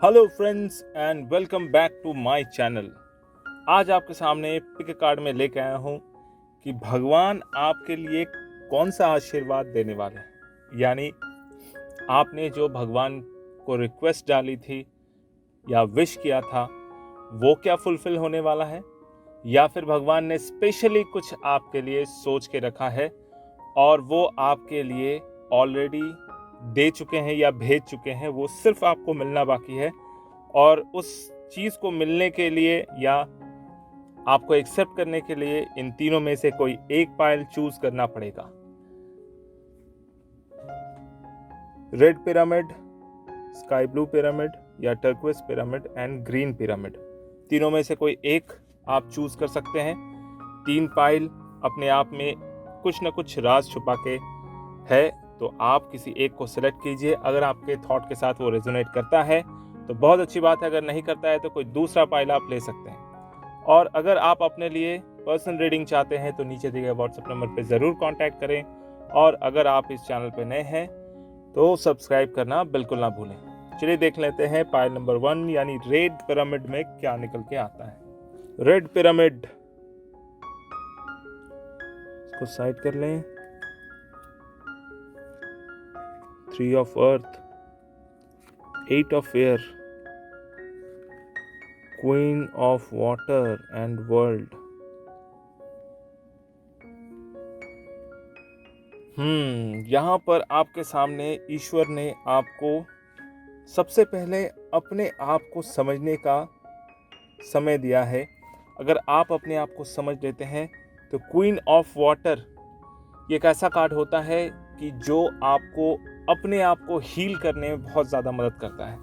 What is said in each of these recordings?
Hello friends and welcome back to my channel. आज आपके सामने पिक कार्ड में लेके आया हूँ कि भगवान आपके लिए कौन सा आशीर्वाद देने वाले हैं। यानी आपने जो भगवान को रिक्वेस्ट डाली थी या विश किया था वो क्या फुलफिल होने वाला है, या फिर भगवान ने स्पेशली कुछ आपके लिए सोच के रखा है और वो आपके लिए ऑलरेडी दे चुके हैं या भेज चुके हैं, वो सिर्फ आपको मिलना बाकी है। और उस चीज़ को मिलने के लिए या आपको एक्सेप्ट करने के लिए इन तीनों में से कोई एक पाइल चूज करना पड़ेगा। Red pyramid, sky blue pyramid या टर्क्विस पिरामिड एंड ग्रीन पिरामिड, तीनों में से कोई एक आप चूज कर सकते हैं। तीन पाइल अपने आप में कुछ न कुछ राज छुपा के है, तो आप किसी एक को सिलेक्ट कीजिए। अगर आपके थॉट के साथ वो रेजोनेट करता है तो बहुत अच्छी बात है, अगर नहीं करता है तो कोई दूसरा पाइल आप ले सकते हैं। और अगर आप अपने लिए पर्सनल रीडिंग चाहते हैं तो नीचे दिए गए व्हाट्सएप नंबर पे ज़रूर कांटेक्ट करें। और अगर आप इस चैनल पे नए हैं तो सब्सक्राइब करना बिल्कुल ना भूलें। चलिए देख लेते हैं पाइल नंबर 1 यानी रेड पिरामिड में क्या निकल के आता है। रेड पिरामिड, इसको साइड कर लें। 3 of earth, 8 of air, Queen of water and world। यहाँ पर आपके सामने ईश्वर ने आपको सबसे पहले अपने आप को समझने का समय दिया है। अगर आप अपने आप को समझ लेते हैं तो क्वीन ऑफ वाटर ये एक ऐसा कार्ड होता है कि जो आपको अपने आप को हील करने में बहुत ज़्यादा मदद करता है।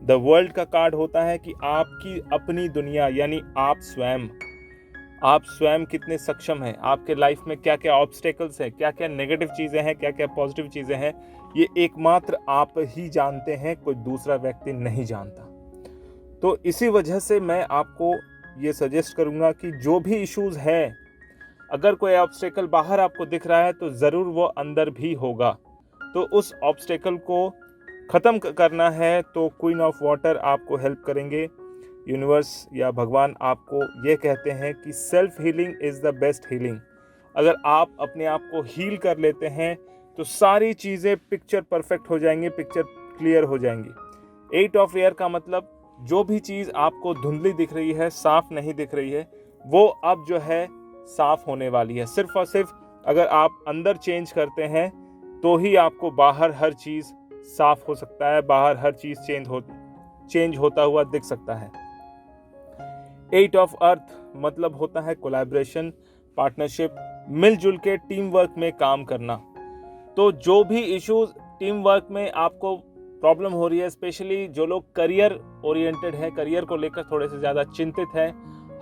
द वर्ल्ड का कार्ड होता है कि आपकी अपनी दुनिया यानी आप स्वयं कितने सक्षम हैं, आपके लाइफ में क्या क्या ऑब्स्टेकल्स हैं, क्या क्या नेगेटिव चीज़ें हैं, क्या क्या पॉजिटिव चीज़ें हैं, ये एकमात्र आप ही जानते हैं, कोई दूसरा व्यक्ति नहीं जानता। तो इसी वजह से मैं आपको ये सजेस्ट करूँगा कि जो भी इश्यूज़ हैं, अगर कोई ऑब्स्टेकल बाहर आपको दिख रहा है तो ज़रूर वो अंदर भी होगा। तो उस ऑब्स्टेकल को ख़त्म करना है तो क्वीन ऑफ वाटर आपको हेल्प करेंगे। यूनिवर्स या भगवान आपको ये कहते हैं कि self healing is the best healing. अगर आप अपने आप को हील कर लेते हैं तो सारी चीज़ें पिक्चर परफेक्ट हो जाएंगी, पिक्चर क्लियर हो जाएंगी। 8 ऑफ एयर का मतलब जो भी चीज़ आपको धुंधली दिख रही है, साफ नहीं दिख रही है, वो अब जो है साफ होने वाली है। सिर्फ और सिर्फ अगर आप अंदर चेंज करते हैं तो ही आपको बाहर हर चीज़ साफ हो सकता है, बाहर हर चीज़ चेंज होता हुआ दिख सकता है। 8 ऑफ अर्थ मतलब होता है कोलैबोरेशन, पार्टनरशिप, मिलजुल के टीम वर्क में काम करना। तो जो भी इश्यूज टीम वर्क में आपको प्रॉब्लम हो रही है, स्पेशली जो लोग करियर ओरिएंटेड है, करियर को लेकर थोड़े से ज़्यादा चिंतित हैं,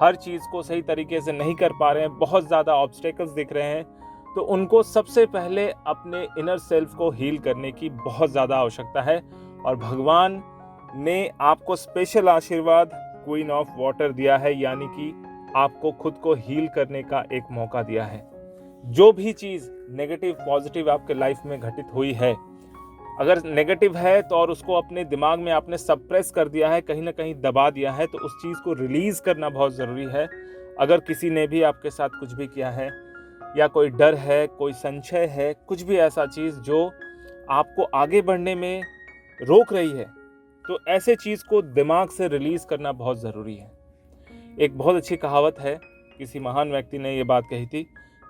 हर चीज़ को सही तरीके से नहीं कर पा रहे हैं, बहुत ज़्यादा ऑब्स्टेकल्स दिख रहे हैं, तो उनको सबसे पहले अपने इनर सेल्फ को हील करने की बहुत ज़्यादा आवश्यकता है। और भगवान ने आपको स्पेशल आशीर्वाद क्वीन ऑफ वाटर दिया है, यानी कि आपको खुद को हील करने का एक मौका दिया है। जो भी चीज़ नेगेटिव पॉजिटिव आपके लाइफ में घटित हुई है, अगर नेगेटिव है तो और उसको अपने दिमाग में आपने सप्रेस कर दिया है, कहीं ना कहीं दबा दिया है, तो उस चीज़ को रिलीज़ करना बहुत ज़रूरी है। अगर किसी ने भी आपके साथ कुछ भी किया है, या कोई डर है, कोई संशय है, कुछ भी ऐसा चीज़ जो आपको आगे बढ़ने में रोक रही है, तो ऐसे चीज़ को दिमाग से रिलीज़ करना बहुत ज़रूरी है। एक बहुत अच्छी कहावत है, किसी महान व्यक्ति ने ये बात कही थी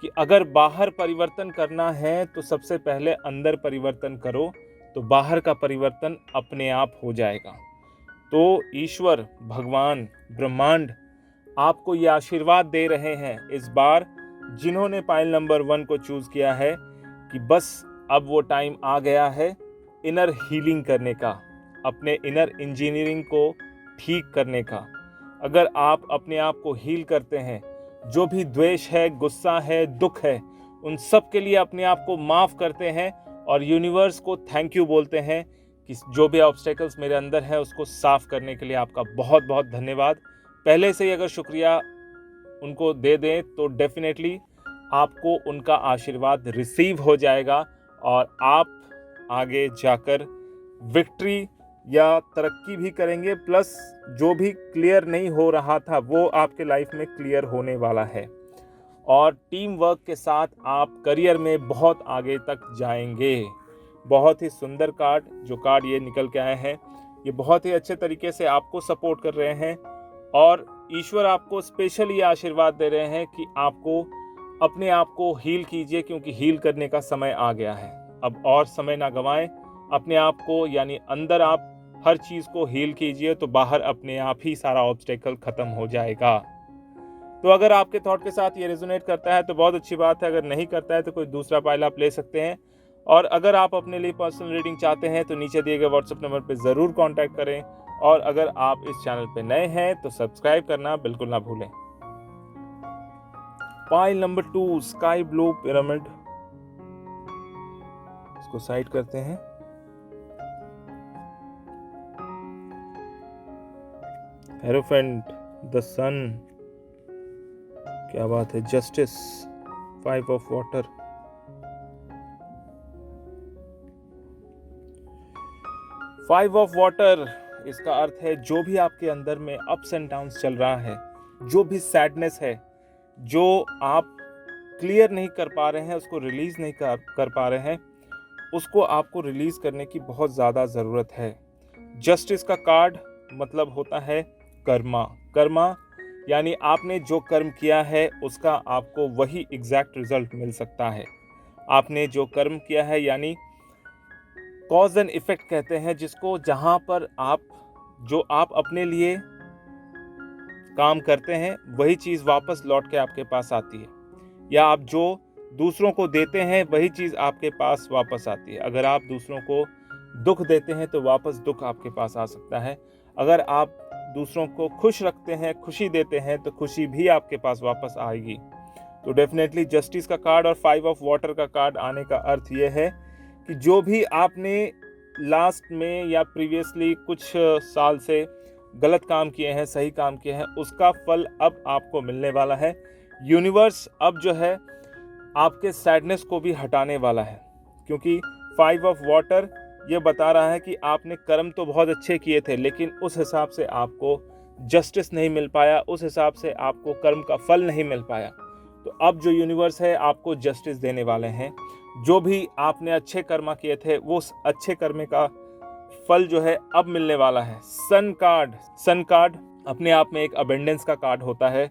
कि अगर बाहर परिवर्तन करना है तो सबसे पहले अंदर परिवर्तन करो, तो बाहर का परिवर्तन अपने आप हो जाएगा। तो ईश्वर, भगवान, ब्रह्मांड आपको ये आशीर्वाद दे रहे हैं इस बार, जिन्होंने पाइल नंबर 1 को चूज़ किया है, कि बस अब वो टाइम आ गया है इनर हीलिंग करने का, अपने इनर इंजीनियरिंग को ठीक करने का। अगर आप अपने आप को हील करते हैं, जो भी द्वेष है, गुस्सा है, दुख है, उन सब के लिए अपने आप को माफ़ करते हैं और यूनिवर्स को थैंक यू बोलते हैं कि जो भी ऑब्स्टेकल्स मेरे अंदर है उसको साफ करने के लिए आपका बहुत बहुत धन्यवाद। पहले से ही अगर शुक्रिया उनको दे दें तो डेफिनेटली आपको उनका आशीर्वाद रिसीव हो जाएगा और आप आगे जाकर विक्ट्री या तरक्की भी करेंगे, प्लस जो भी क्लियर नहीं हो रहा था वो आपके लाइफ में क्लियर होने वाला है। और टीम वर्क के साथ आप करियर में बहुत आगे तक जाएंगे। बहुत ही सुंदर कार्ड, जो कार्ड ये निकल के आए हैं, ये बहुत ही अच्छे तरीके से आपको सपोर्ट कर रहे हैं और ईश्वर आपको स्पेशल ये आशीर्वाद दे रहे हैं कि आपको अपने आप को हील कीजिए, क्योंकि हील करने का समय आ गया है। अब और समय ना गंवाएं, अपने आप को यानी अंदर आप हर चीज़ को हील कीजिए, तो बाहर अपने आप ही सारा ऑब्स्टेकल खत्म हो जाएगा। तो अगर आपके थॉट के साथ ये रेजोनेट करता है तो बहुत अच्छी बात है, अगर नहीं करता है तो कोई दूसरा पाइल आप ले सकते हैं। और अगर आप अपने लिए पर्सनल रीडिंग चाहते हैं तो नीचे दिए गए व्हाट्सएप नंबर पर ज़रूर कॉन्टैक्ट करें। और अगर आप इस चैनल पर नए हैं तो सब्सक्राइब करना बिल्कुल ना भूलें। Pile number 2, sky blue pyramid. इसको साइड करते हैं। हेरोफेंट, द सन, क्या बात है, justice, 5 of water. Five of water, इसका अर्थ है जो भी आपके अंदर में अप्स एंड डाउन्स चल रहा है, जो भी सैडनेस है, जो आप क्लियर नहीं कर पा रहे हैं, उसको रिलीज नहीं कर पा रहे हैं, उसको आपको रिलीज करने की बहुत ज़्यादा ज़रूरत है। जस्टिस का कार्ड मतलब होता है कर्मा। कर्मा यानी आपने जो कर्म किया है उसका आपको वही एग्जैक्ट रिजल्ट मिल सकता है। आपने जो कर्म किया है यानी कॉज एंड इफेक्ट कहते हैं जिसको, जहाँ पर आप अपने लिए काम करते हैं वही चीज़ वापस लौट के आपके पास आती है, या आप जो दूसरों को देते हैं वही चीज़ आपके पास वापस आती है। अगर आप दूसरों को दुख देते हैं तो वापस दुख आपके पास आ सकता है। अगर आप दूसरों को खुश रखते हैं, खुशी देते हैं, तो खुशी भी आपके पास वापस आएगी। तो डेफिनेटली जस्टिस का कार्ड और 5 ऑफ वाटर का कार्ड आने का अर्थ ये है कि जो भी आपने लास्ट में या प्रीवियसली कुछ साल से गलत काम किए हैं, सही काम किए हैं, उसका फल अब आपको मिलने वाला है। यूनिवर्स अब जो है आपके सैडनेस को भी हटाने वाला है, क्योंकि 5 ऑफ वाटर ये बता रहा है कि आपने कर्म तो बहुत अच्छे किए थे, लेकिन उस हिसाब से आपको जस्टिस नहीं मिल पाया, उस हिसाब से आपको कर्म का फल नहीं मिल पाया। तो अब जो यूनिवर्स है आपको जस्टिस देने वाले हैं। जो भी आपने अच्छे कर्म किए थे वो अच्छे कर्म का फल जो है अब मिलने वाला है। सन कार्ड अपने आप में एक अबेंडेंस का कार्ड होता है,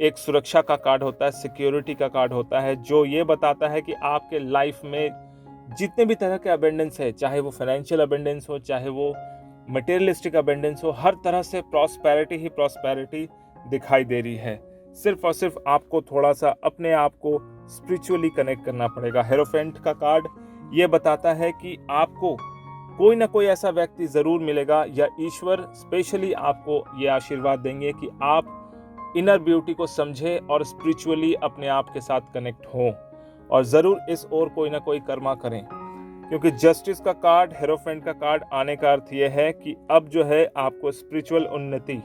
एक सुरक्षा का कार्ड होता है, सिक्योरिटी का कार्ड होता है, जो ये बताता है कि आपके लाइफ में जितने भी तरह के अबेंडेंस है, चाहे वो फाइनेंशियल अबेंडेंस हो, चाहे वो मटेरियलिस्टिक अबेंडेंस हो, हर तरह से प्रॉस्पेरिटी ही प्रॉस्पेरिटी दिखाई दे रही है। सिर्फ और सिर्फ आपको थोड़ा सा अपने आप को स्पिरिचुअली कनेक्ट करना पड़ेगा। हेरोफेंट का कार्ड ये बताता है कि आपको कोई ना कोई ऐसा व्यक्ति ज़रूर मिलेगा, या ईश्वर स्पेशली आपको ये आशीर्वाद देंगे कि आप इनर ब्यूटी को समझें और स्पिरिचुअली अपने आप के साथ कनेक्ट हों, और ज़रूर इस ओर कोई ना कोई कर्मा करें। क्योंकि जस्टिस का कार्ड, हेरोफेंट का कार्ड आने का अर्थ यह है कि अब जो है आपको स्पिरिचुअल उन्नति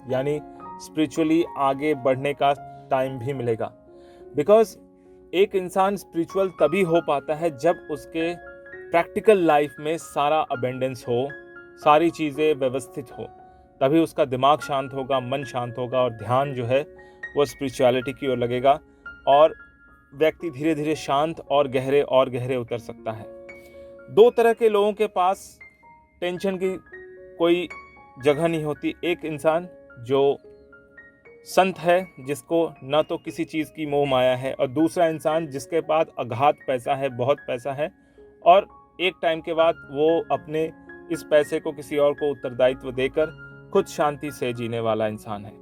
यानी स्पिरिचुअली आगे बढ़ने का टाइम भी मिलेगा। बिकॉज एक इंसान स्पिरिचुअल तभी हो पाता है जब उसके प्रैक्टिकल लाइफ में सारा अबेंडेंस हो, सारी चीज़ें व्यवस्थित हो, तभी उसका दिमाग शांत होगा, मन शांत होगा, और ध्यान जो है वो स्पिरिचुअलिटी की ओर लगेगा, और व्यक्ति धीरे धीरे शांत और गहरे उतर सकता है। दो तरह के लोगों के पास टेंशन की कोई जगह नहीं होती। एक इंसान जो संत है, जिसको ना तो किसी चीज़ की मोह माया है, और दूसरा इंसान जिसके पास अगाध पैसा है, बहुत पैसा है, और एक टाइम के बाद वो अपने इस पैसे को किसी और को उत्तरदायित्व देकर खुद शांति से जीने वाला इंसान है।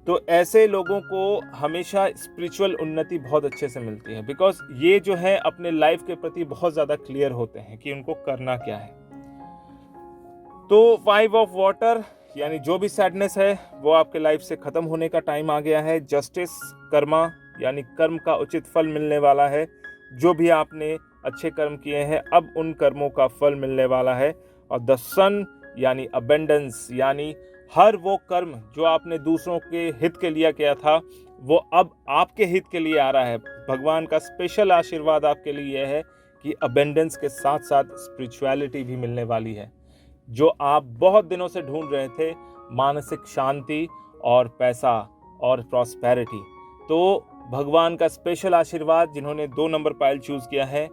तो ऐसे लोगों को हमेशा स्पिरिचुअल उन्नति बहुत अच्छे से मिलती है, बिकॉज ये जो है अपने लाइफ के प्रति बहुत ज़्यादा क्लियर होते हैं कि उनको करना क्या है। तो 5 ऑफ वाटर यानी जो भी सैडनेस है वो आपके लाइफ से ख़त्म होने का टाइम आ गया है। जस्टिस, कर्मा यानी कर्म का उचित फल मिलने वाला है। जो भी आपने अच्छे कर्म किए हैं अब उन कर्मों का फल मिलने वाला है। और द सन यानी अबेंडेंस, यानी हर वो कर्म जो आपने दूसरों के हित के लिए किया था वो अब आपके हित के लिए आ रहा है। भगवान का स्पेशल आशीर्वाद आपके लिए यह है कि अबेंडेंस के साथ साथ स्पिरिचुअलिटी भी मिलने वाली है। जो आप बहुत दिनों से ढूंढ रहे थे, मानसिक शांति और पैसा और प्रॉस्पेरिटी। तो भगवान का स्पेशल आशीर्वाद, जिन्होंने 2 नंबर पाइल चूज किया है,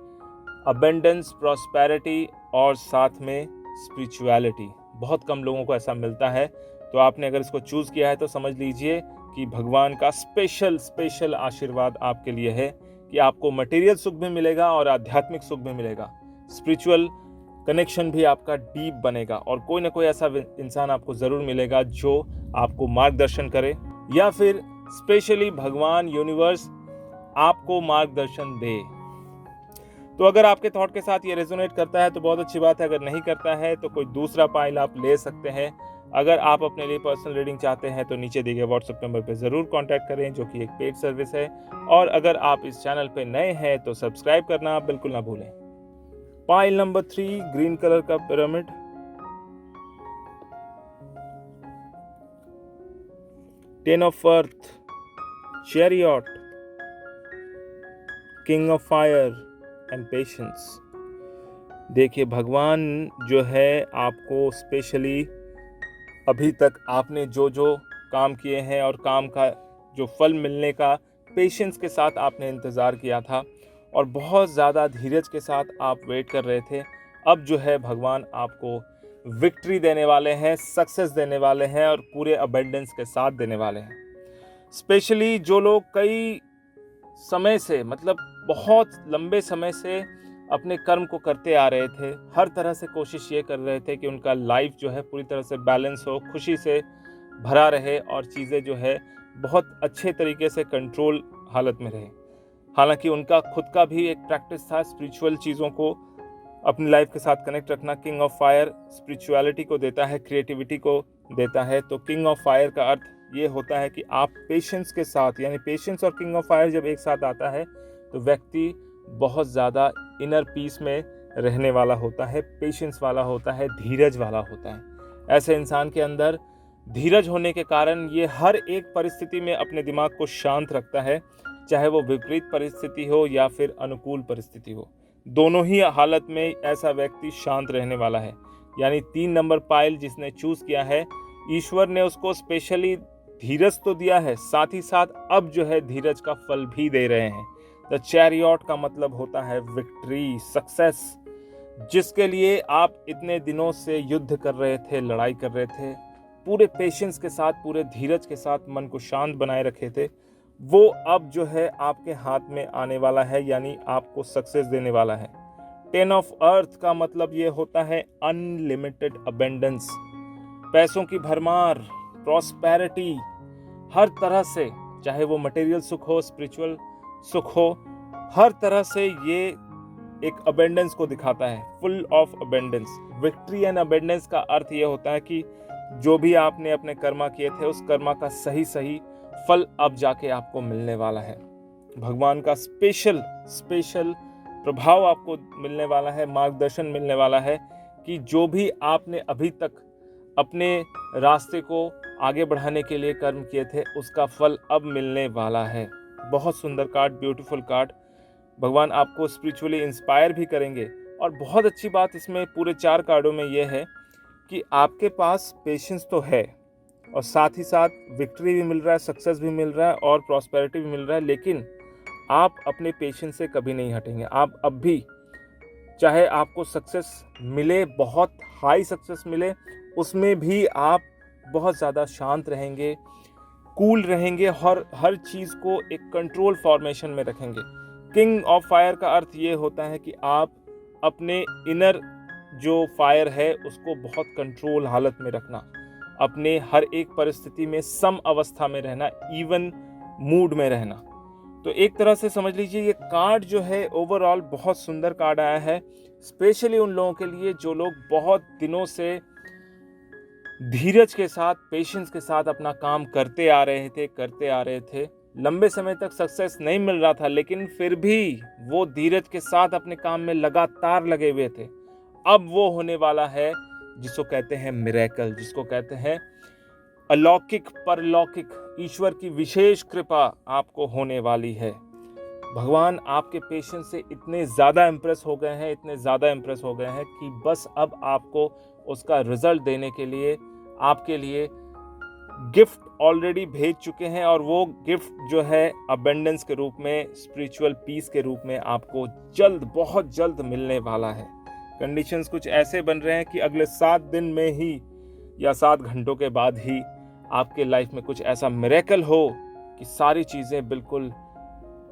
अबेंडेंस, प्रॉस्पेरिटी और साथ में स्पिरिचुअलिटी। बहुत कम लोगों को ऐसा मिलता है। तो आपने अगर इसको चूज किया है तो समझ लीजिए कि भगवान का स्पेशल आशीर्वाद आपके लिए है कि आपको मटेरियल सुख भी मिलेगा और आध्यात्मिक सुख भी मिलेगा। स्पिरिचुअल कनेक्शन भी आपका डीप बनेगा और कोई ना कोई ऐसा इंसान आपको जरूर मिलेगा जो आपको मार्गदर्शन करे, या फिर स्पेशली भगवान, यूनिवर्स आपको मार्गदर्शन दे। तो अगर आपके थॉट के साथ ये रेजोनेट करता है तो बहुत अच्छी बात है, अगर नहीं करता है तो कोई दूसरा पाइल आप ले सकते हैं। अगर आप अपने लिए पर्सनल रीडिंग चाहते हैं तो नीचे दिए गए व्हाट्सएप नंबर पर ज़रूर कांटेक्ट करें, जो कि एक पेड सर्विस है। और अगर आप इस चैनल पे नए हैं तो सब्सक्राइब करना आप बिल्कुल ना भूलें। पाइल नंबर 3, ग्रीन कलर का pyramid. Ten of earth, chariot, king of fire and patience. देखिए, भगवान जो है आपको स्पेशली अभी तक आपने जो जो काम किए हैं और काम का जो फल मिलने का पेशेंस के साथ आपने इंतज़ार किया था और बहुत ज़्यादा धीरज के साथ आप वेट कर रहे थे, अब जो है भगवान आपको विक्ट्री देने वाले हैं, सक्सेस देने वाले हैं और पूरे अबेंडेंस के साथ देने वाले हैं। स्पेशली जो लोग कई समय से, मतलब बहुत लंबे समय से अपने कर्म को करते आ रहे थे, हर तरह से कोशिश ये कर रहे थे कि उनका लाइफ जो है पूरी तरह से बैलेंस हो, खुशी से भरा रहे और चीज़ें जो है बहुत अच्छे तरीके से कंट्रोल हालत में रहे। हालांकि उनका खुद का भी एक प्रैक्टिस था स्पिरिचुअल चीज़ों को अपनी लाइफ के साथ कनेक्ट रखना। किंग ऑफ फायर स्पिरिचुअलिटी को देता है, क्रिएटिविटी को देता है। तो किंग ऑफ फायर का अर्थ ये होता है कि आप पेशेंस के साथ, यानी पेशेंस और किंग ऑफ फायर जब एक साथ आता है तो व्यक्ति बहुत ज़्यादा इनर पीस में रहने वाला होता है, पेशेंस वाला होता है, धीरज वाला होता है। ऐसे इंसान के अंदर धीरज होने के कारण ये हर एक परिस्थिति में अपने दिमाग को शांत रखता है, चाहे वो विपरीत परिस्थिति हो या फिर अनुकूल परिस्थिति हो। दोनों ही हालत में ऐसा व्यक्ति शांत रहने वाला है। यानी 3 नंबर पाइल जिसने चूज किया है, ईश्वर ने उसको स्पेशली धीरज तो दिया है, साथ ही साथ अब जो है धीरज का फल भी दे रहे हैं। द चैरियट का मतलब होता है विक्ट्री, सक्सेस, जिसके लिए आप इतने दिनों से युद्ध कर रहे थे, लड़ाई कर रहे थे, पूरे पेशेंस के साथ, पूरे धीरज के साथ मन को शांत बनाए रखे थे, वो अब जो है आपके हाथ में आने वाला है, यानी आपको सक्सेस देने वाला है। 10 ऑफ अर्थ का मतलब ये होता है अनलिमिटेड अबेंडेंस, पैसों की भरमार, प्रॉस्पेरिटी, हर तरह से, चाहे वो मटेरियल सुख हो, स्पिरिचुअल सुख हो, हर तरह से ये एक अबेंडेंस को दिखाता है, full of abundance. Victory and abundance का अर्थ ये होता है कि जो भी आपने अपने कर्मा किए थे उस कर्मा का सही फल अब जाके आपको मिलने वाला है। भगवान का स्पेशल प्रभाव आपको मिलने वाला है, मार्गदर्शन मिलने वाला है कि जो भी आपने अभी तक अपने रास्ते को आगे बढ़ाने के लिए कर्म किए थे उसका फल अब मिलने वाला है। बहुत सुंदर कार्ड, ब्यूटीफुल कार्ड। भगवान आपको स्पिरिचुअली इंस्पायर भी करेंगे। और बहुत अच्छी बात इसमें पूरे 4 कार्डों में यह है कि आपके पास पेशेंस तो है और साथ ही साथ विक्ट्री भी मिल रहा है, सक्सेस भी मिल रहा है और प्रॉस्पेरिटी भी मिल रहा है, लेकिन आप अपने पेशेंस से कभी नहीं हटेंगे। आप अब भी, चाहे आपको सक्सेस मिले, बहुत हाई सक्सेस मिले, उसमें भी आप बहुत ज़्यादा शांत रहेंगे, कूल रहेंगे और हर चीज़ को एक कंट्रोल फॉर्मेशन में रखेंगे। किंग ऑफ फायर का अर्थ ये होता है कि आप अपने इनर जो फायर है उसको बहुत कंट्रोल हालत में रखना, अपने हर एक परिस्थिति में सम अवस्था में रहना, इवन मूड में रहना। तो एक तरह से समझ लीजिए ये कार्ड जो है ओवरऑल बहुत सुंदर कार्ड आया है, स्पेशली उन लोगों के लिए जो लोग बहुत दिनों से धीरज के साथ, पेशेंस के साथ अपना काम करते आ रहे थे। लंबे समय तक सक्सेस नहीं मिल रहा था, लेकिन फिर भी वो धीरज के साथ अपने काम में लगातार लगे हुए थे। अब वो होने वाला है जिसको कहते हैं मिरेकल, जिसको कहते हैं अलौकिक, परलौकिक, ईश्वर की विशेष कृपा आपको होने वाली है। भगवान आपके पेशेंस से इतने ज़्यादा इम्प्रेस हो गए हैं, इतने ज़्यादा इम्प्रेस हो गए हैं कि बस अब आपको उसका रिजल्ट देने के लिए आपके लिए गिफ्ट ऑलरेडी भेज चुके हैं, और वो गिफ्ट जो है अबेंडेंस के रूप में, स्पिरिचुअल पीस के रूप में आपको जल्द, बहुत जल्द मिलने वाला है। कंडीशंस कुछ ऐसे बन रहे हैं कि अगले 7 दिन में ही या 7 घंटों के बाद ही आपके लाइफ में कुछ ऐसा मिरेकल हो कि सारी चीज़ें बिल्कुल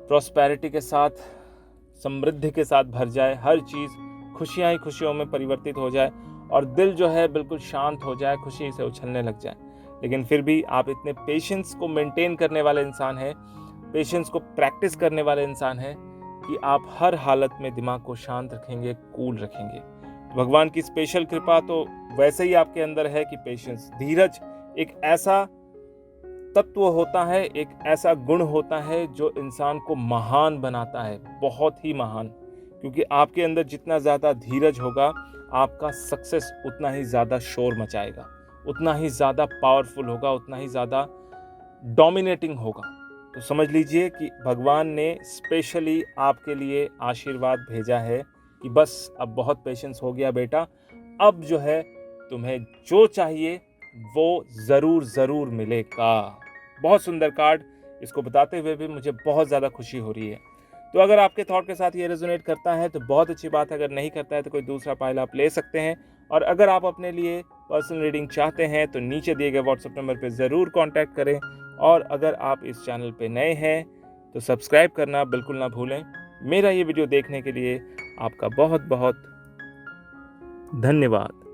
प्रॉस्पेरिटी के साथ, समृद्धि के साथ भर जाए, हर चीज़ खुशियाँ ही खुशियों में परिवर्तित हो जाए और दिल जो है बिल्कुल शांत हो जाए, खुशी से उछलने लग जाए। लेकिन फिर भी आप इतने पेशेंस को मेंटेन करने वाले इंसान हैं, पेशेंस को प्रैक्टिस करने वाले इंसान हैं कि आप हर हालत में दिमाग को शांत रखेंगे, कूल रखेंगे। भगवान की स्पेशल कृपा तो वैसे ही आपके अंदर है कि पेशेंस, धीरज एक ऐसा तत्व होता है, एक ऐसा गुण होता है जो इंसान को महान बनाता है, बहुत ही महान। क्योंकि आपके अंदर जितना ज़्यादा धीरज होगा, आपका सक्सेस उतना ही ज़्यादा शोर मचाएगा, उतना ही ज़्यादा पावरफुल होगा, उतना ही ज़्यादा डोमिनेटिंग होगा। तो समझ लीजिए कि भगवान ने स्पेशली आपके लिए आशीर्वाद भेजा है कि बस अब बहुत पेशेंस हो गया बेटा, अब जो है तुम्हें जो चाहिए वो ज़रूर ज़रूर मिलेगा। बहुत सुंदर कार्ड, इसको बताते हुए भी मुझे बहुत ज़्यादा खुशी हो रही है। तो अगर आपके थॉट के साथ ये रेजोनेट करता है तो बहुत अच्छी बात है, अगर नहीं करता है तो कोई दूसरा पाइल आप ले सकते हैं। और अगर आप अपने लिए पर्सनल रीडिंग चाहते हैं तो नीचे दिए गए व्हाट्सएप नंबर पर ज़रूर कॉन्टैक्ट करें। और अगर आप इस चैनल पे नए हैं तो सब्सक्राइब करना बिल्कुल ना भूलें। मेरा ये वीडियो देखने के लिए आपका बहुत बहुत धन्यवाद।